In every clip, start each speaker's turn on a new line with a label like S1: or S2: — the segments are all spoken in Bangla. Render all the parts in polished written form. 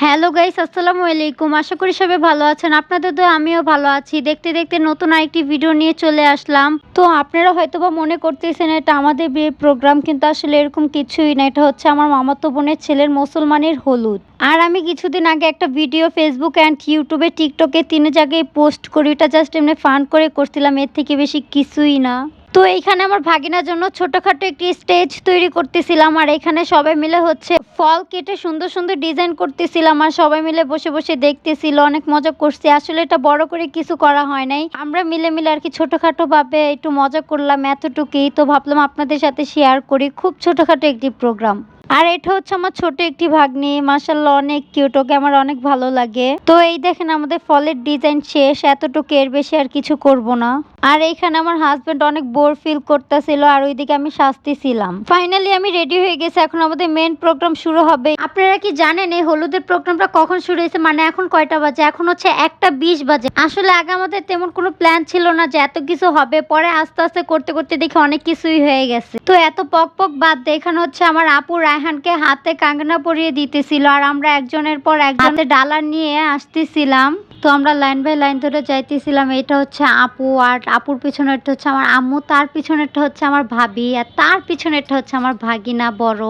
S1: হ্যালো গাইস, আসসালামু আলাইকুম। আশা করি সবাই ভালো আছেন। আপনাদের দোয়ায় আমিও ভালো আছি। দেখতে দেখতে নতুন আরেকটি ভিডিও নিয়ে চলে আসলাম। তো আপনারা হয়তোবা মনে করতেছেন এটা আমাদের বিয়ের প্রোগ্রাম, কিন্তু আসলে এরকম কিছুই না। এটা হচ্ছে আমার মামাতো বোনের ছেলের মুসলমানের হলুদ। আর আমি কিছুদিন আগে একটা ভিডিও ফেসবুক অ্যান্ড ইউটিউবে, টিকটকে ৩ জায়গায় পোস্ট করি। এটা জাস্ট এমনি ফান করে করছিলাম, এর থেকে বেশি কিছুই না। তো এইখানে আমার ভাগিনার জন্য ছোটখাটো একটি স্টেজ তৈরি করতেছিলাম, আর এখানে সবাই মিলে হচ্ছে ফল কেটে সুন্দর সুন্দর ডিজাইন করতেছিলাম, আর সবাই মিলে বসে বসে দেখতেছিল। অনেক মজা করছি। আসলে এটা বড় করে কিছু করা হয় নাই, আমরা মিলে মিলে আর কি ছোটখাটো ভাবে একটু মজা করলাম, এতটুকুই। তো ভাবলাম আপনাদের সাথে শেয়ার করি। খুব ছোটখাটো একটি প্রোগ্রাম। আর এটা হচ্ছে আমার ছোট একটি ভাগ্নি, মাশাআল্লাহ অনেক কিউট, ওকে আমার অনেক ভালো লাগে। তো এই দেখেন আমাদের ফলের ডিজাইন শেষ, এতটুকু, এর বেশি আর কিছু করব না। আর এইখানে আমার হাজবেন্ড অনেক বোর ফিল করতেছিল, আর ওইদিকে আমি সাজতেছিলাম। ফাইনালি আমি রেডি হয়ে গেছি, এখন আমাদের মেইন প্রোগ্রাম শুরু হবে। আপনারা কি জানেন এই হলুদের প্রোগ্রামটা কখন শুরু হয়েছে? মানে এখন কয়টা বাজে? এখন হচ্ছে 1:20 বাজে। আসলে আগে আমাদের তেমন কোনো প্ল্যান ছিল না যে এত কিছু হবে, পরে আস্তে আস্তে করতে করতে দেখি অনেক কিছুই হয়ে গেছে। তো এত পক পক বাদ দিয়ে এখানে হচ্ছে আমার আপু রায়হানকে হাতে কাঙ্গনা পরিয়ে দিতেছিল, আর আমরা একজনের পর একজন হাতে ডালা নিয়ে আসতেছিলাম। তো আমরা লাইন বাই লাইন ধরে যাইতেছিলাম। এটা হচ্ছে আপু, আর আপুর পিছনেরটা হচ্ছে আমার আম্মু, তার পিছনেরটা হচ্ছে আমার ভাবি, আর তার পিছনেরটা হচ্ছে আমার ভাগিনা বড়।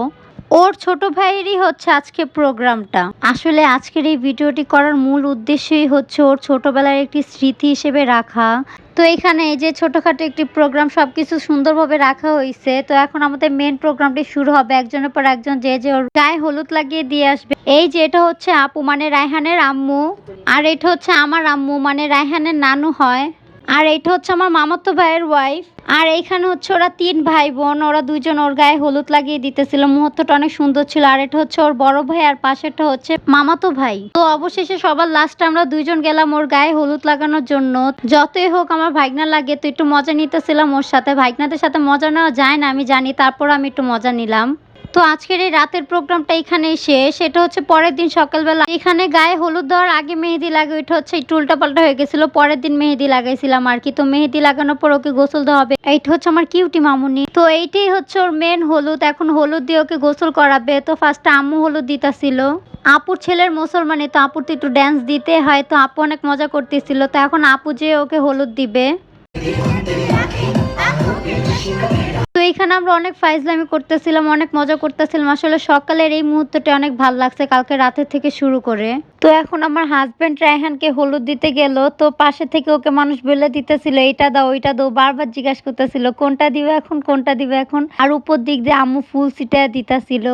S1: ওর ছোট ভাইয়েরই হচ্ছে আজকে প্রোগ্রামটা। আসলে আজকের এই ভিডিওটি করার মূল উদ্দেশ্যই হচ্ছে ওর ছোটবেলার একটি স্মৃতি হিসেবে রাখা। তো এখানে এই যে ছোটখাটো একটি প্রোগ্রাম, সবকিছু সুন্দরভাবে রাখা হয়েছে। তো এখন আমাদের মেন প্রোগ্রামটি শুরু হবে। একজনের পর একজন যে যে ওর গায়ে হলুদ লাগিয়ে দিয়ে আসবে। এই যে এটা হচ্ছে আপু, মানে রায়হানের আম্মু, আর এটা হচ্ছে আমার আম্মু, মানে রায়হানের নানু হয়। আর এটা হচ্ছে আমার মামাতো ভাইয়ের ওয়াইফ। আর এইখানে হচ্ছে ওরা 3 ভাই বোন, ওরা দুইজন ওর গায়ে হলুদ লাগিয়ে দিতেছিল। মুহূর্তটা অনেক সুন্দর ছিল। আর এটা হচ্ছে ওর বড় ভাই, আর পাশেরটা হচ্ছে মামাতো ভাই। তো অবশেষে সবার লাস্টে আমরা দুইজন গেলাম ওর গায়ে হলুদ লাগানোর জন্য। যতই হোক আমার ভাগনা লাগে, তো একটু মজা নিতেছিলাম ওর সাথে। ভাগনাদের সাথে মজা নেওয়া যায় না আমি জানি, তারপর আমি একটু মজা নিলাম। তো আজকের এই রাতের প্রোগ্রামটা এখানেই শেষ। এটা হচ্ছে পরের দিন সকালবেলা এখানে গায়ে হলুদ দেওয়ার আগে মেহেদি লাগে, ওইটা হচ্ছে একটু উল্টাপাল্টা হয়ে গেছিল। পরের দিন মেহেদি লাগাইছিলাম আর কি। তো মেহেদি লাগানোর পর ওকে গোসল দেওয়া হবে। এইটা হচ্ছে আমার কিউটি মামুনি। তো এইটাই হচ্ছে ওর মেন হলুদ। এখন হলুদ দিয়ে ওকে গোসল করাবে। তো ফার্স্টে আম্মু হলুদ দিতাছিল। আপুর ছেলের মুসলমানি, তো আপুর তো একটু ড্যান্স দিতে হয়। তো আপু অনেক মজা করতেছিল। তো এখন আপু যে ওকে হলুদ দিবে। তো এখানে আমরা অনেক ফাইজলামি করতেছিলাম, অনেক মজা করতেছিলাম। আসলে সকালের এই মুহূর্তটা অনেক ভালো লাগছে, কালকে রাতের থেকে শুরু করে। তো এখন আমার হাজবেন্ড রায়হানকে হলুদ দিতে গেল। তো পাশে থেকে ওকে মানুষ বলে দিতেছিল এইটা দাও ওইটা দাও, বারবার জিজ্ঞাসা করতেছিল কোনটা দিবে এখন, কোনটা দিবে এখন। আর উপর দিক দিয়ে আম্মু ফুল ছিটায় দিতেছিল।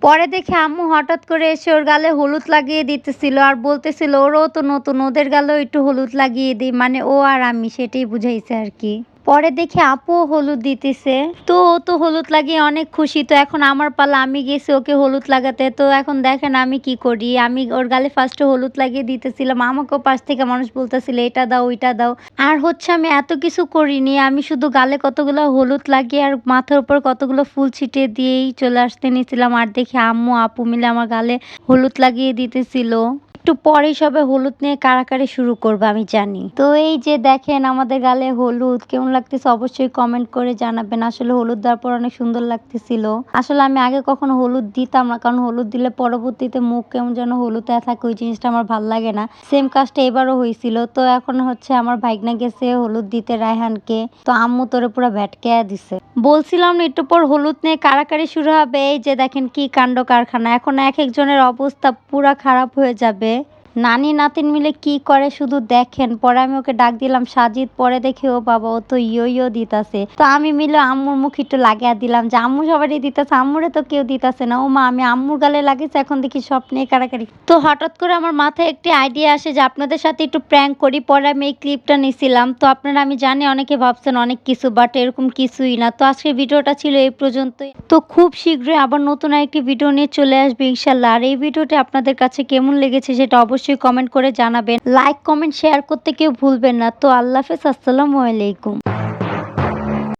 S1: পরে দেখে আম্মু হঠাৎ করে এসে ওর গালে হলুদ লাগিয়ে দিতেছিল, আর বলতেছিল ওরও তো নতুন, ওদের গালেও একটু হলুদ লাগিয়ে দিই, মানে ও আর আমি, সেটাই বুঝাইছে আর কি। পরে দেখে আপুও হলুদ দিতেছে। তো ও তো হলুদ লাগিয়ে অনেক খুশি। তো এখন আমার পালা, আমি গেছি ওকে হলুদ লাগাতে। তো এখন দেখেন আমি কি করি, আমি ওর গালে ফার্স্টে হলুদ লাগিয়ে দিতেছিলাম, আমাকেও পাশ থেকে মানুষ বলতেছিল এটা দাও ওইটা দাও। আর হচ্ছে আমি এত কিছু করিনি, আমি শুধু গালে কতগুলো হলুদ লাগিয়ে আর মাথার উপর কতগুলো ফুল ছিটিয়ে দিয়েই চলে আসতে নিয়েছিলাম। আর দেখি আম্মু আপু মিলে আমার গালে হলুদ লাগিয়ে দিতেছিল। একটু পরেই সবে হলুদ নিয়ে কাড়াকাড়ি শুরু করবে আমি জানি। তো এই যে দেখেন আমাদের গালে হলুদ, কেমন লাগতেছে অবশ্যই কমেন্ট করে জানাবেন। আসলে হলুদ দেওয়ার পর অনেক সুন্দর লাগতেছিল। আসলে আমি আগে কখনো হলুদ দিতাম না, কারণ হলুদ দিলে পরবর্তীতে মুখ কেমন যেন হলুদ হয়ে থাকে, ওই জিনিসটা আমার ভালো লাগে না। সেম কাজটা এবারও হয়েছিল। তো এখন হচ্ছে আমার ভাইগনা গেছে হলুদ দিতে রায়হানকে। তো আম্মু তোরে পুরো ভ্যাটকেয়া দিছে। বলছিলাম না একটু পর হলুদ নিয়ে কাড়াকাড়ি শুরু হবে। এই যে দেখেন কি কাণ্ড কারখানা, এখন এক একজনের অবস্থা পুরা খারাপ হয়ে যাবে। নানি নাতিন মিলে কি করে শুধু দেখেন। পরে আমি ওকে ডাক দিলাম সাজিদ, পরে দেখে ও বাবা ও তো ইয়ো দিতাছে। তো আমি মিলে আম্মুর মুখ একটু লাগিয়ে দিলাম যে আম্মু সবারই দিতেছে, আম্মুরে তো কেউ দিতেছে না। ও মা, আমি আম্মুর গালে লাগিয়েছি, এখন দেখি সব নিয়ে কাড়াকাড়ি। তো হঠাৎ করে আমার মাথায় একটি আইডিয়া আসে যে আপনাদের সাথে একটু প্র্যাঙ্ক করি। পরে আমি এই ক্লিপটা নিছিলাম। তো আপনারা, আমি জানি অনেকে ভাবছেন অনেক কিছু, বাট এরকম কিছুই না। তো আজকের ভিডিওটা ছিল এই পর্যন্তই। তো খুব শীঘ্রই আবার নতুন আরেকটি ভিডিও নিয়ে চলে আসবে ইনশাল্লাহ। আর এই ভিডিওটি আপনাদের কাছে কেমন লেগেছে সেটা অবশ্যই কমেন্ট করে জানাবেন। লাইক কমেন্ট শেয়ার করতে কেউ ভুলবেন না। তো আল্লাহ হাফেজ, আসসালামু আলাইকুম।